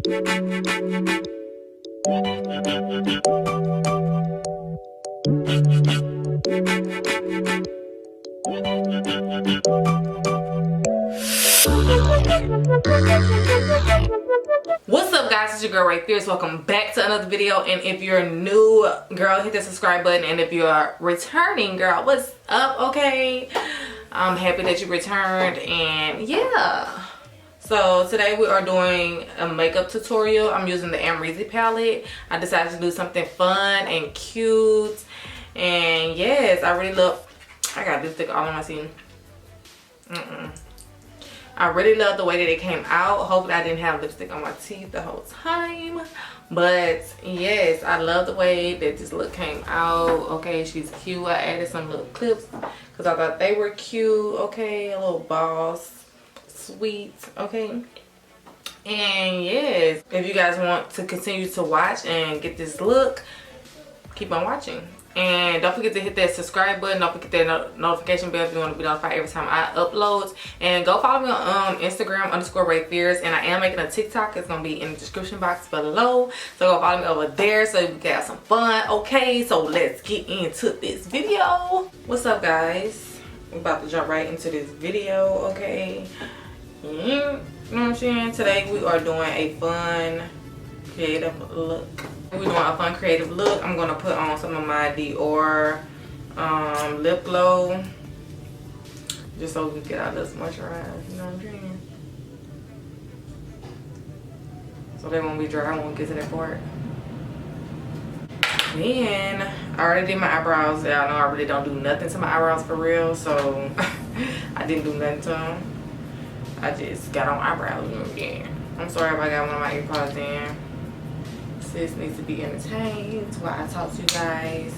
What's up, guys? It's your girl Ray Fierce. Welcome back to another video. And if you're new, girl, hit the subscribe button. And if you're returning, girl, what's up? Okay, I'm happy that you returned. And yeah, so today we are doing a makeup tutorial. I'm using the Amrezy palette. I decided to do something fun and cute. And yes, I really love, I got lipstick all on my skin. I really love the way that it came out. Hopefully I didn't have lipstick on my teeth the whole time. But yes, I love the way that this look came out. Okay, she's cute. I added some little clips because I thought they were cute. Okay, a little boss. Sweet. Okay. And yes, if you guys want to continue to watch and get this look, keep on watching. And don't forget to hit that subscribe button. Don't forget that notification bell if you want to be notified every time I upload. And go follow me on Instagram _RayFierce. And I am making a TikTok. It's going to be in the description box below. So go follow me over there so we can have some fun. Okay, so let's get into this video. What's up, guys? We're about to jump right into this video, okay? You know what I'm saying? Today we are doing a fun, creative look. We're doing a fun creative look. I'm going to put on some of my Dior lip glow just so we can get our lips moisturized, you know what I'm saying? So they won't be dry when we get to that part. Then I already did my eyebrows. Y'all know I really don't do nothing to my eyebrows for real, so I didn't do nothing to them. I just got on eyebrows again. I'm sorry if I got one of my earpods in. Sis needs to be entertained while I talk to you guys.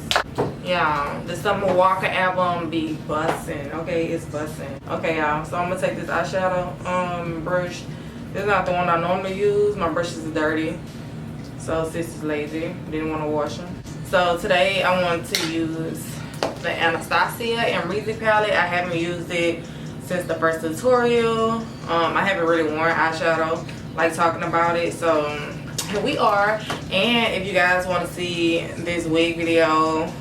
Yeah, the Summer Walker album be bussin'. Okay, it's bussin'. Okay, y'all, so I'm gonna take this eyeshadow brush. This is not the one I normally use. My brushes is dirty, so sis is lazy, didn't want to wash them. So today I wanted to use the Anastasia Amrezy palette. I haven't used it since the first tutorial. I haven't really worn eyeshadow like talking about it, so here we are. And if you guys want to see this wig video,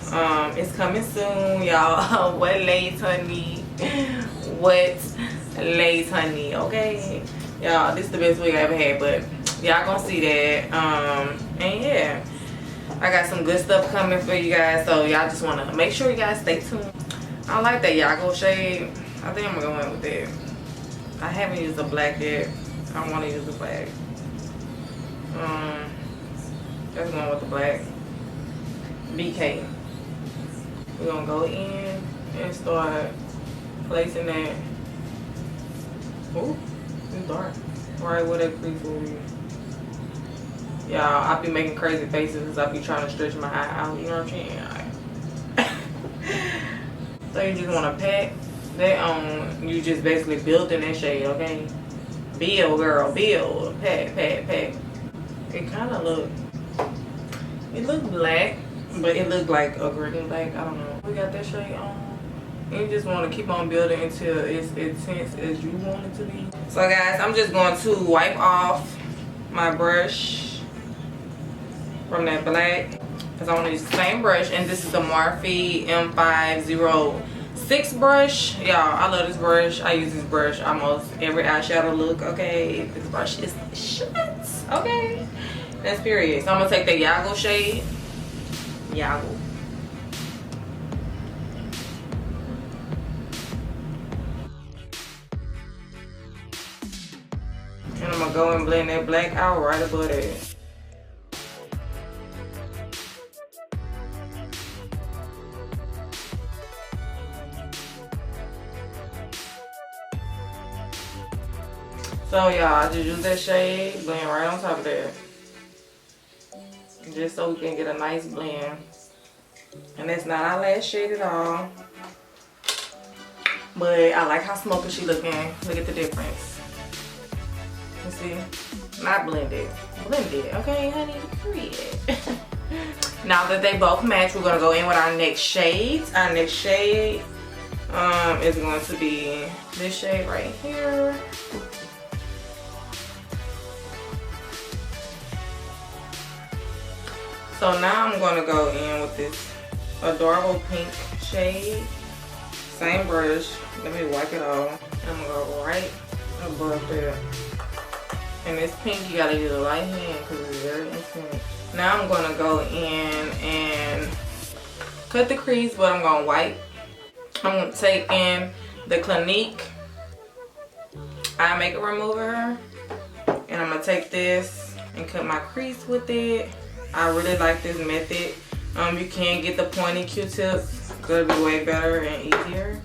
it's coming soon, y'all. What lace, honey? What lace, honey? Okay, y'all, this is the best wig I ever had, but y'all gonna see that. And yeah, I got some good stuff coming for you guys, so y'all just want to make sure you guys stay tuned. I like that Yago shade. I think I'm gonna go in with that. I haven't used the black yet. I want to use the black. That's going with the black. BK. We're gonna go in and start placing that. Ooh, it's dark. Right where that crease will be. Y'all, I be making crazy faces as I be trying to stretch my eye out. You know what I'm saying? So you just wanna pat that on. You just basically building that shade, okay? Build, girl, build. Pat, pat, pat. It kind of it looked black, but it looked like a green black. I don't know. We got that shade on. And you just want to keep on building until it's intense as you want it to be. So guys, I'm just going to wipe off my brush from that black, because I want to use the same brush. And this is the Morphe M506 brush. Y'all, I love this brush. I use this brush almost every eyeshadow look, okay? This brush is shit, okay? That's period. So I'm gonna take the Yago shade. Yago. And I'm gonna go and blend that black out right above that. So y'all, I just use that shade, blend right on top of that. Just so we can get a nice blend. And that's not our last shade at all. But I like how smoky she looking. Look at the difference. You see? Not blended. Blended, okay, honey? Period. Now that they both match, we're gonna go in with our next shades. Our next shade is going to be this shade right here. So now I'm gonna go in with this adorable pink shade. Same brush. Let me wipe it off. I'm gonna go right above there. And this pink, you gotta use a light hand because it's very intense. Now I'm gonna go in and cut the crease, but I'm gonna wipe. I'm gonna take in the Clinique eye makeup remover, and I'm gonna take this and cut my crease with it. I really like this method. You can get the pointy Q-tips. It'll be way better and easier.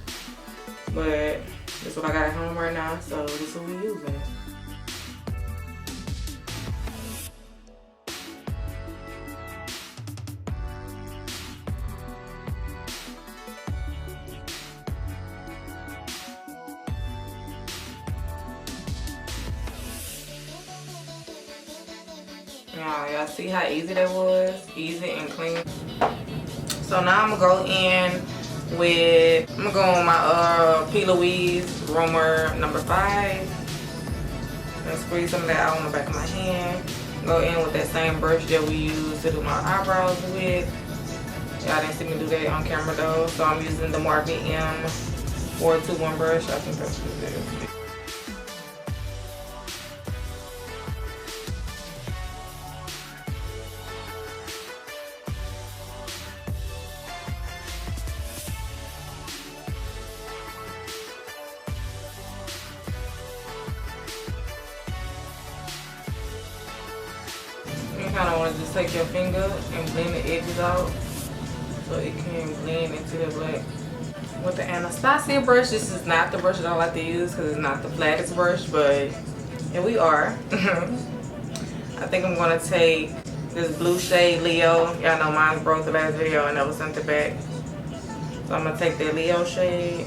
But this is what I got at home right now, so this is what we're using. Y'all see how easy that was? Easy and clean. So now I'm gonna go in with, my P. Louise Roamer number 5. And squeeze some of that out on the back of my hand. Go in with that same brush that we used to do my eyebrows with. Y'all didn't see me do that on camera though. So I'm using the Barbie M421 brush. I think that's what it is. You kind of want to just take your finger and blend the edges out so it can blend into the black. With the Anastasia brush, this is not the brush that I like to use because it's not the flattest brush, but here we are. I think I'm going to take this blue shade Leo. Y'all know mine's broke the last video and never sent it back. So I'm going to take that Leo shade.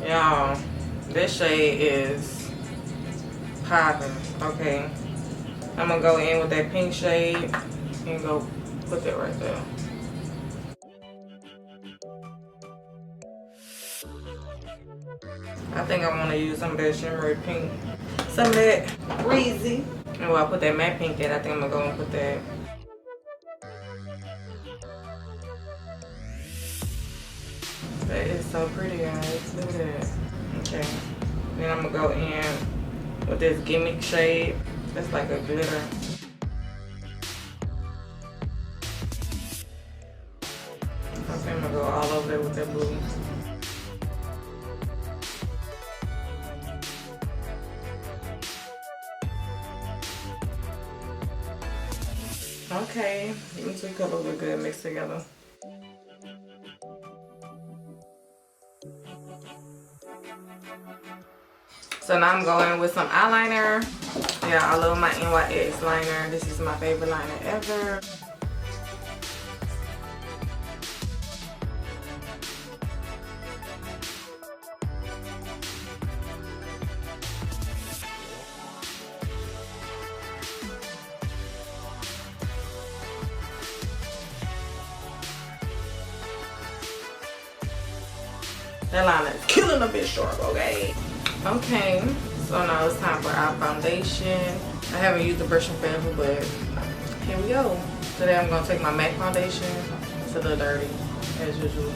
Y'all, this shade is popping. Okay, I'm gonna go in with that pink shade and go put that right there. I think I want to use some of that shimmery pink, some of that Amrezy. And while I put that matte pink in, I think I'm gonna go and put that. That is so pretty, guys. Look at that. Okay. Then I'm gonna go in with this gimmick shade. That's like a glitter. I think I'm gonna go all over there with that blue. Okay, these two colors look good mixed together. So now I'm going with some eyeliner. Yeah, I love my NYX liner. This is my favorite liner ever. That liner is killing a bit sharp, okay? Okay, so now it's time for our foundation. I haven't used the brush in forever, but here we go. Today I'm gonna take my MAC foundation. It's a little dirty, as usual.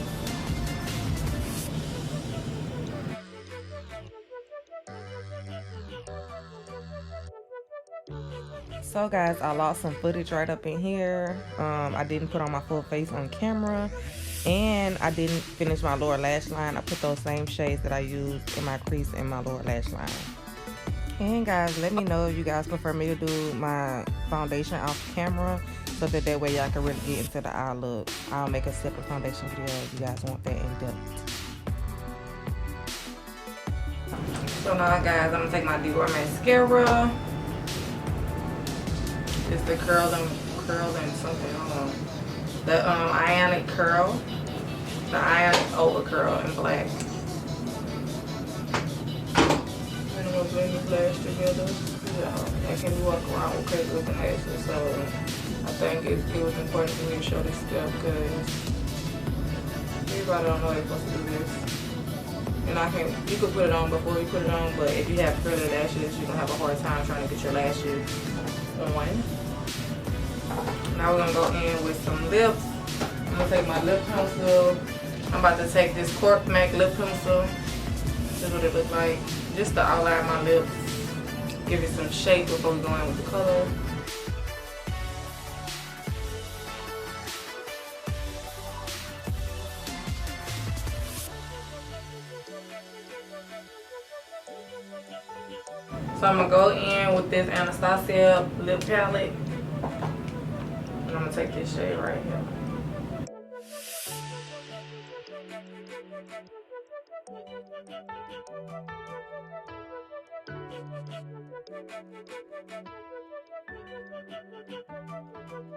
So guys, I lost some footage right up in here. I didn't put on my full face on camera. And I didn't finish my lower lash line. I put those same shades that I used in my crease in my lower lash line. And guys, let me know if you guys prefer me to do my foundation off camera so that way y'all can really get into the eye look. I'll make a separate foundation video if you guys want that in depth. So now guys, I'm gonna take my Dior mascara. It's the curl and something, hold on. The ionic curl. The ionic over curl in black. I'm gonna blend the flash together. Yeah, I can walk around with crazy looking lashes, so I think it was important for me to show this stuff because everybody don't know they're supposed to do this. And you could put it on before you put it on, but if you have curly lashes, you're gonna have a hard time trying to get your lashes on. Now we're gonna go in with some lips. I'm gonna take my lip pencil. I'm about to take this Cork Mac lip pencil. This is what it looks like. Just to outline my lips. Give it some shape before we go in with the color. So I'm gonna go in with this Anastasia lip palette. And I'm gonna take this shade right here.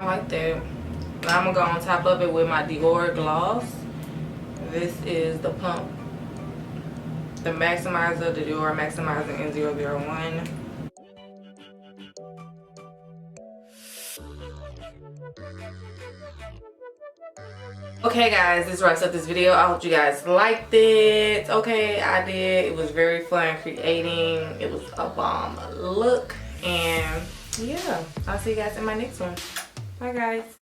Like that. Now I'm gonna go on top of it with my Dior gloss. This is the pump, the maximizer, the Dior Maximizer N001. Okay guys, this wraps up this video. I hope you guys liked it. Okay, I did. It was very fun creating. It was a bomb look. And yeah, I'll see you guys in my next one. Bye guys.